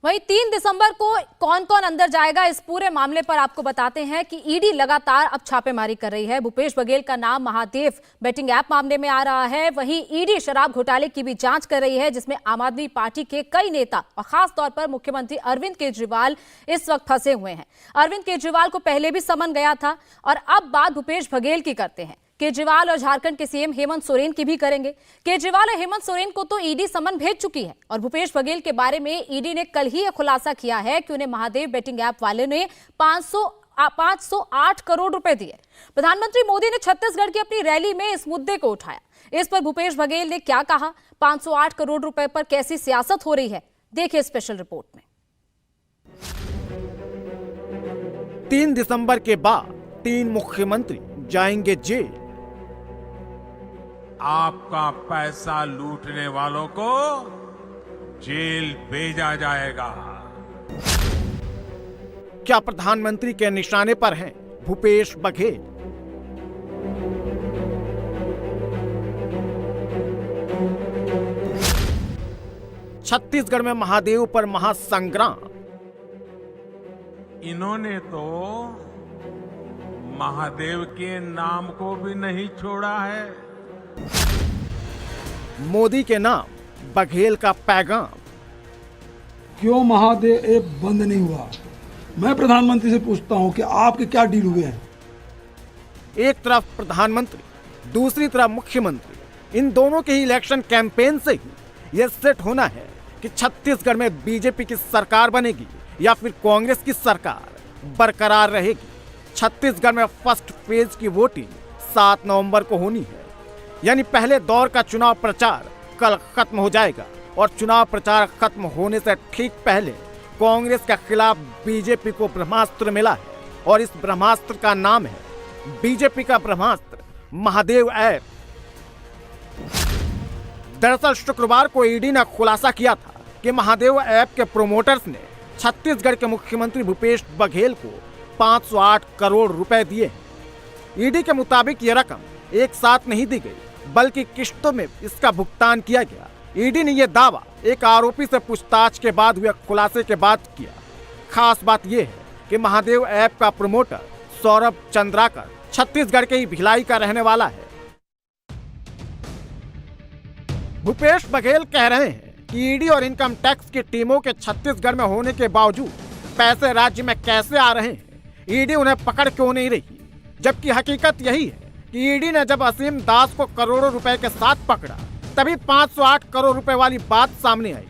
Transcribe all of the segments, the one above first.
वहीं 3 दिसंबर को कौन कौन अंदर जाएगा, इस पूरे मामले पर आपको बताते हैं कि ईडी लगातार अब छापेमारी कर रही है। भूपेश बघेल का नाम महादेव बेटिंग ऐप मामले में आ रहा है। वहीं ईडी शराब घोटाले की भी जांच कर रही है, जिसमें आम आदमी पार्टी के कई नेता और खास तौर पर मुख्यमंत्री अरविंद केजरीवाल इस वक्त फंसे हुए हैं। अरविंद केजरीवाल को पहले भी समन गया था और अब बात भूपेश बघेल की करते हैं। केजरीवाल और झारखंड के सीएम हेमंत सोरेन की भी करेंगे। केजरीवाल और हेमंत सोरेन को तो ईडी समन भेज चुकी है और भूपेश बघेल के बारे में ईडी ने कल ही यह खुलासा किया है कि उन्हें महादेव बेटिंग ऐप वाले ने 508 करोड़ रुपए दिए। प्रधानमंत्री मोदी ने छत्तीसगढ़ की अपनी रैली में इस मुद्दे को उठाया। इस पर भूपेश बघेल ने क्या कहा, 508 करोड़ रुपए पर कैसी सियासत हो रही है, देखिए स्पेशल रिपोर्ट में। 3 दिसंबर के बाद 3 मुख्यमंत्री जाएंगे जेल। आपका पैसा लूटने वालों को जेल भेजा जाएगा। क्या प्रधानमंत्री के निशाने पर हैं भूपेश बघेल? छत्तीसगढ़ में महादेव पर महासंग्राम। इन्होंने तो महादेव के नाम को भी नहीं छोड़ा है। मोदी के नाम बघेल का पैगाम। क्यों महादेव ऐप बंद नहीं हुआ? मैं प्रधानमंत्री से पूछता हूं कि आपके क्या डील हुए हैं? एक तरफ प्रधानमंत्री, दूसरी तरफ मुख्यमंत्री, इन दोनों के ही इलेक्शन कैंपेन से ही यह सेट होना है कि छत्तीसगढ़ में बीजेपी की सरकार बनेगी या फिर कांग्रेस की सरकार बरकरार रहेगी। छत्तीसगढ़ में फर्स्ट फेज की वोटिंग 7 नवंबर को होनी है, यानी पहले दौर का चुनाव प्रचार कल खत्म हो जाएगा और चुनाव प्रचार खत्म होने से ठीक पहले कांग्रेस के खिलाफ बीजेपी को ब्रह्मास्त्र मिला है और इस ब्रह्मास्त्र का नाम है बीजेपी का ब्रह्मास्त्र महादेव ऐप। दरअसल शुक्रवार को ईडी ने खुलासा किया था कि महादेव ऐप के प्रोमोटर्स ने छत्तीसगढ़ के मुख्यमंत्री भूपेश बघेल को 508 करोड़ रुपए दिए हैं। ईडी के मुताबिक ये रकम एक साथ नहीं दी गई, बल्कि किश्तों में इसका भुगतान किया गया। ईडी ने यह दावा एक आरोपी से पूछताछ के बाद हुए खुलासे के बाद किया। खास बात यह है कि महादेव ऐप का प्रमोटर सौरभ चंद्राकर छत्तीसगढ़ के ही भिलाई का रहने वाला है। भूपेश बघेल कह रहे हैं कि ईडी और इनकम टैक्स की टीमों के छत्तीसगढ़ में होने के बावजूद पैसे राज्य में कैसे आ रहे हैं, ईडी उन्हें पकड़ क्यों नहीं रही। जबकि हकीकत यही है कि ईडी ने जब असीम दास को करोड़ों रुपए के साथ पकड़ा, तभी 508 करोड़ रुपए वाली बात सामने आई।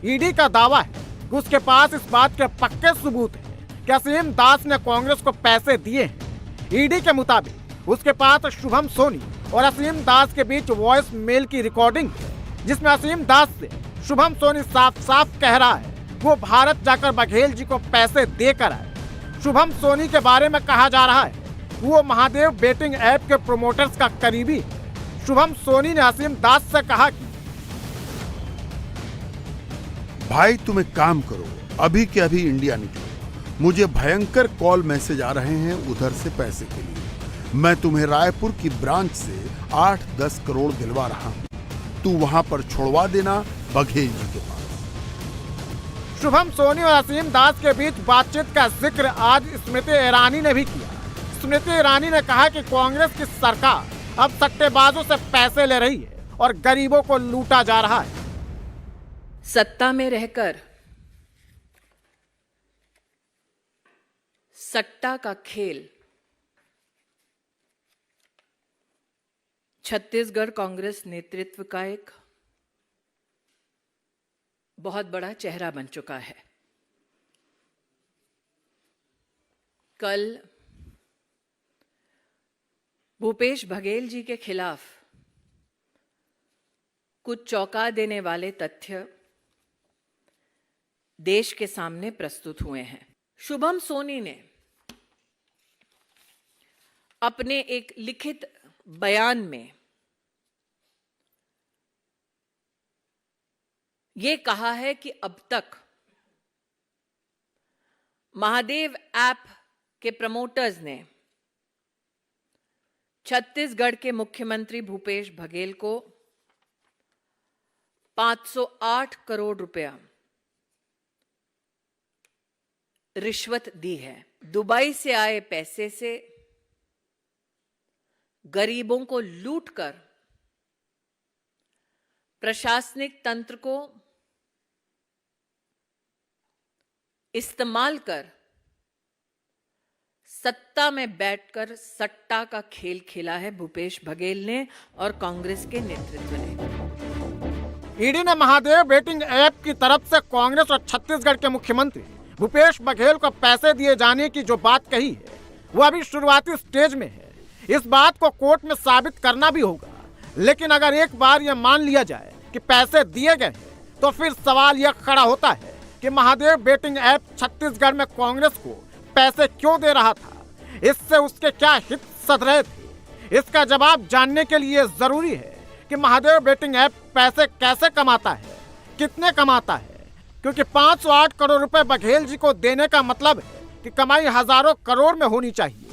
ईडी का दावा है कि उसके पास इस बात के पक्के सबूत हैं कि असीम दास ने कांग्रेस को पैसे दिए हैं। ईडी के मुताबिक उसके पास शुभम सोनी और असीम दास के बीच वॉइस मेल की रिकॉर्डिंग है, जिसमें असीम दास से शुभम सोनी साफ साफ कह रहा है वो भारत जाकर बघेल जी को पैसे देकर आए। शुभम सोनी के बारे में कहा जा रहा है वो महादेव बेटिंग ऐप के प्रोमोटर्स का करीबी है। शुभम सोनी ने असीम दास से कहा कि भाई तुम एक काम करो, अभी के अभी इंडिया निकलो, मुझे भयंकर कॉल मैसेज आ रहे हैं उधर से पैसे के लिए। मैं तुम्हें रायपुर की ब्रांच से 8-10 करोड़ दिलवा रहा हूं, तू वहां पर छोड़वा देना बघेल जी के पास। शुभम सोनी और असीम दास के बीच बातचीत का जिक्र आज स्मृति ईरानी ने भी किया। स्मृति ईरानी ने कहा कि कांग्रेस की सरकार अब सट्टेबाजों से पैसे ले रही है और गरीबों को लूटा जा रहा है। सत्ता में रहकर सट्टा का खेल छत्तीसगढ़ कांग्रेस नेतृत्व का एक बहुत बड़ा चेहरा बन चुका है। कल भूपेश बघेल जी के खिलाफ कुछ चौंका देने वाले तथ्य देश के सामने प्रस्तुत हुए हैं। शुभम सोनी ने अपने एक लिखित बयान में यह कहा है कि अब तक महादेव ऐप के प्रमोटर्स ने छत्तीसगढ़ के मुख्यमंत्री भूपेश बघेल को 508 करोड़ रुपया रिश्वत दी है। दुबई से आए पैसे से गरीबों को लूटकर प्रशासनिक तंत्र को इस्तेमाल कर सत्ता में बैठकर सट्टा का खेल खेला है भूपेश बघेल ने और कांग्रेस के नेतृत्व ने। ईडी ने महादेव बेटिंग ऐप की तरफ से कांग्रेस और छत्तीसगढ़ के मुख्यमंत्री भूपेश बघेल को पैसे दिए जाने की जो बात कही है वो अभी शुरुआती स्टेज में है। इस बात को कोर्ट में साबित करना भी होगा, लेकिन अगर एक बार यह मान लिया जाए कि पैसे दिए गए हैं तो फिर सवाल यह खड़ा होता है कि महादेव बेटिंग ऐप छत्तीसगढ़ में कांग्रेस को पैसे क्यों दे रहा था, इससे उसके क्या हित सध रहे थे। इसका जवाब जानने के लिए जरूरी है कि महादेव बेटिंग ऐप पैसे कैसे कमाता है, कितने कमाता है, क्योंकि 508 करोड़ रुपए बघेल जी को देने का मतलब है कि कमाई हजारों करोड़ में होनी चाहिए।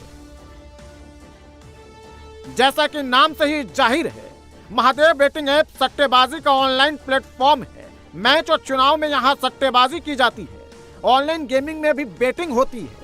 जैसा कि नाम से ही जाहिर है, महादेव बेटिंग ऐप सट्टेबाजी का ऑनलाइन प्लेटफॉर्म है। मैच और चुनाव में यहाँ सट्टेबाजी की जाती है, ऑनलाइन गेमिंग में भी बेटिंग होती है।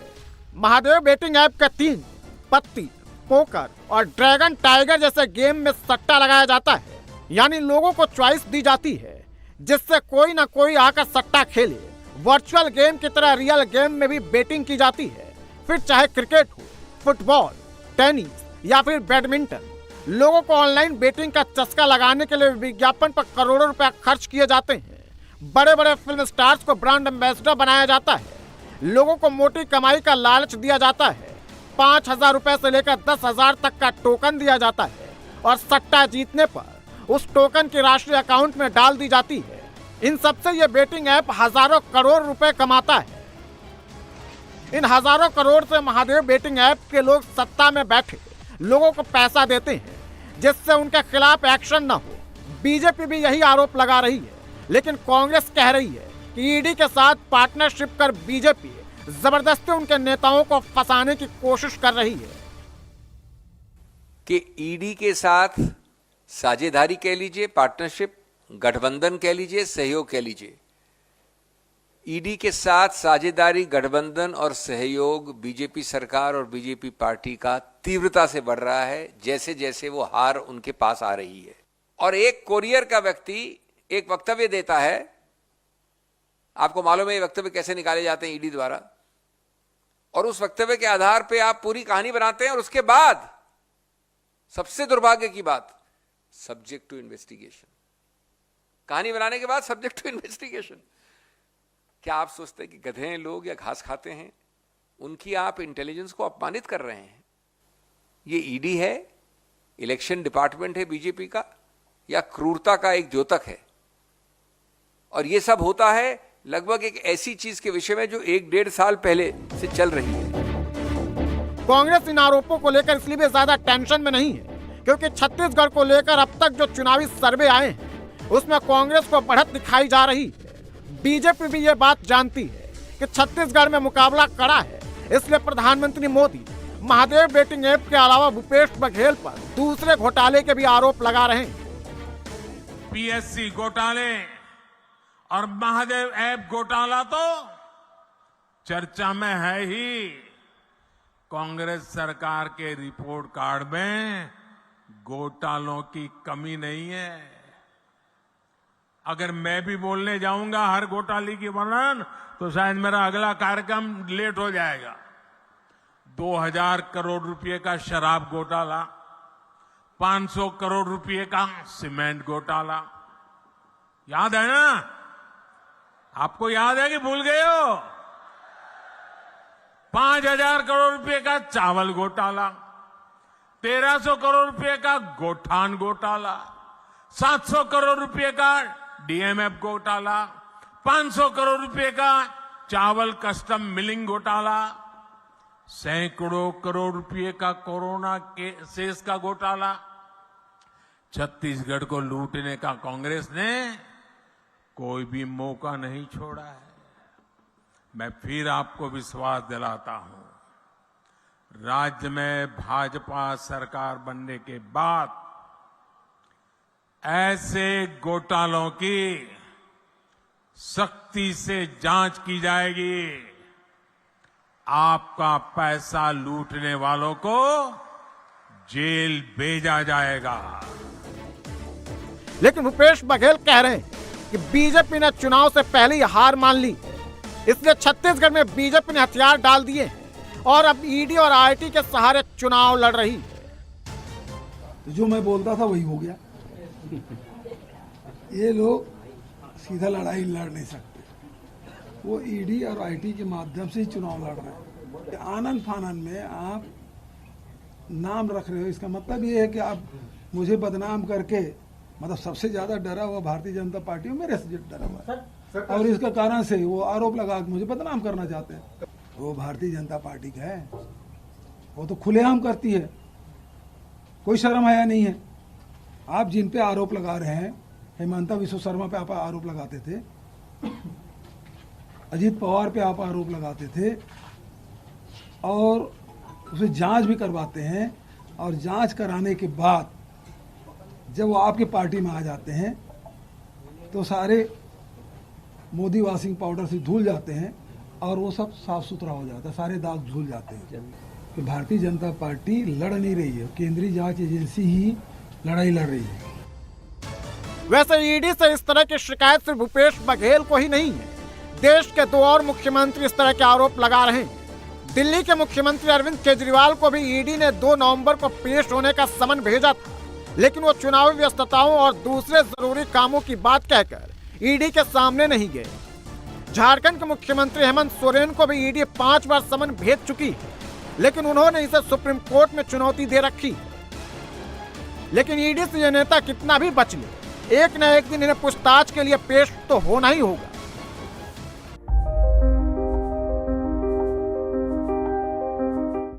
महादेव बेटिंग ऐप का 3 पत्ती, पोकर और ड्रैगन टाइगर जैसे गेम में सट्टा लगाया जाता है, यानी लोगों को चॉइस दी जाती है जिससे कोई ना कोई आकर सट्टा खेले। वर्चुअल गेम की तरह रियल गेम में भी बेटिंग की जाती है, फिर चाहे क्रिकेट हो, फुटबॉल, टेनिस या फिर बैडमिंटन। लोगों को ऑनलाइन बेटिंग का चस्का लगाने के लिए विज्ञापन पर करोड़ों रुपए खर्च किए जाते हैं। बड़े बड़े फिल्म स्टार्स को ब्रांड एम्बेसडर बनाया जाता है। लोगों को मोटी कमाई का लालच दिया जाता है। 5,000 रुपए से लेकर 10,000 तक का टोकन दिया जाता है और सट्टा जीतने पर उस टोकन की राशि अकाउंट में डाल दी जाती है। इन सबसे ये बेटिंग ऐप हजारों करोड़ रुपए कमाता है। इन हजारों करोड़ से महादेव बेटिंग ऐप के लोग सत्ता में बैठे लोगों को पैसा देते हैं जिससे उनके खिलाफ एक्शन न हो। बीजेपी भी यही आरोप लगा रही है, लेकिन कांग्रेस कह रही है कि ईडी के साथ पार्टनरशिप कर बीजेपी जबरदस्ती उनके नेताओं को फंसाने की कोशिश कर रही है। कि ईडी के साथ साझेदारी कह लीजिए, पार्टनरशिप, गठबंधन कह लीजिए, सहयोग कह लीजिए, ईडी के साथ साझेदारी, गठबंधन और सहयोग बीजेपी सरकार और बीजेपी पार्टी का तीव्रता से बढ़ रहा है जैसे जैसे वो हार उनके पास आ रही है। और एक कोरियर का व्यक्ति एक वक्तव्य देता है, आपको मालूम है ये वक्तव्य कैसे निकाले जाते हैं ईडी द्वारा, और उस वक्तव्य के आधार पे आप पूरी कहानी बनाते हैं और उसके बाद सबसे दुर्भाग्य की बात, सब्जेक्ट टू इन्वेस्टिगेशन। कहानी बनाने के बाद सब्जेक्ट टू इन्वेस्टिगेशन। क्या आप सोचते हैं कि गधे हैं लोग या घास खाते हैं? उनकी आप इंटेलिजेंस को अपमानित कर रहे हैं। ये ईडी है, इलेक्शन डिपार्टमेंट है बीजेपी का, या क्रूरता का एक द्योतक है? और ये सब होता है लगभग एक ऐसी चीज के विषय में जो 1-1.5 साल पहले से चल रही है। कांग्रेस इन आरोपों को लेकर इसलिए भी ज्यादा टेंशन में नहीं है क्योंकि छत्तीसगढ़ को लेकर अब तक जो चुनावी सर्वे आए हैं उसमें कांग्रेस को बढ़त दिखाई जा रही है। बीजेपी भी ये बात जानती है कि छत्तीसगढ़ में मुकाबला कड़ा है, इसलिए प्रधानमंत्री मोदी महादेव बेटिंग ऐप के अलावा भूपेश बघेल पर दूसरे घोटाले के भी आरोप लगा रहे हैं। पीएससी घोटाले और महादेव ऐप घोटाला तो चर्चा में है ही। कांग्रेस सरकार के रिपोर्ट कार्ड में घोटालों की कमी नहीं है। अगर मैं भी बोलने जाऊंगा हर घोटाले की वर्णन तो शायद मेरा अगला कार्यक्रम लेट हो जाएगा। 2000 करोड़ रुपए का शराब घोटाला, 500 करोड़ रुपए का सीमेंट घोटाला, याद है ना? आपको याद है कि भूल गए हो? 5000 करोड़ रुपए का चावल घोटाला, 1300 करोड़ रुपए का गोठान घोटाला, 700 करोड़ रुपए का डीएमएफ घोटाला, 500 करोड़ रुपए का चावल कस्टम मिलिंग घोटाला, सैकड़ों करोड़ रुपए का कोरोना के सेस का घोटाला। छत्तीसगढ़ को लूटने का कांग्रेस ने कोई भी मौका नहीं छोड़ा है। मैं फिर आपको विश्वास दिलाता हूं, राज्य में भाजपा सरकार बनने के बाद ऐसे घोटालों की सख्ती से जांच की जाएगी। आपका पैसा लूटने वालों को जेल भेजा जाएगा। लेकिन भूपेश बघेल कह रहे हैं कि बीजेपी ने चुनाव से पहले ही हार मान ली, इसलिए छत्तीसगढ़ में बीजेपी ने हथियार डाल दिए हैं और अब ईडी और आईटी के सहारे चुनाव लड़ रही है। तो जो मैं बोलता था वही हो गया। ये लोग सीधा लड़ाई लड़ नहीं सकते, वो ईडी और आईटी के माध्यम से ही चुनाव लड़ रहे हैं। आनन फानन में आप नाम रख रहे हो, इसका मतलब ये है कि आप मुझे बदनाम करके, मतलब सबसे ज्यादा डरा हुआ भारतीय जनता पार्टी मेरे से डरा हुआ है, और इसका कारण से वो आरोप लगा के मुझे बदनाम करना चाहते हैं। वो भारतीय जनता पार्टी का है, वो तो खुलेआम करती है, कोई शर्म हया नहीं है। आप जिन पे आरोप लगा रहे हैं, हेमंता विश्व शर्मा पे आप आरोप लगाते थे, अजीत पवार पे आप आरोप लगाते थे, और उसे जांच भी करवाते हैं, और जांच कराने के बाद जब वो आपकी पार्टी में आ जाते हैं तो सारे मोदी वॉशिंग पाउडर से धुल जाते हैं और वो सब साफ सुथरा हो जाता है, सारे दाग धुल जाते हैं। तो भारतीय जनता पार्टी लड़ नहीं रही है, केंद्रीय जांच एजेंसी ही लड़ाई लड़ रही है। वैसे ईडी से इस तरह की शिकायत सिर्फ भूपेश बघेल को ही नहीं है, देश के 2 और मुख्यमंत्री इस तरह के आरोप लगा रहे हैं। दिल्ली के मुख्यमंत्री अरविंद केजरीवाल को भी ईडी ने 2 नवंबर को पेश होने का समन भेजा था, लेकिन वो चुनावी व्यस्तताओं और दूसरे जरूरी कामों की बात कहकर ईडी के सामने नहीं गए। झारखंड के मुख्यमंत्री हेमंत सोरेन को भी ईडी 5 बार समन भेज चुकी, लेकिन उन्होंने इसे सुप्रीम कोर्ट में चुनौती दे रखी। लेकिन ईडी से ये नेता कितना भी बच ले, एक न एक दिन इन्हें पूछताछ के लिए पेश तो होना ही होगा।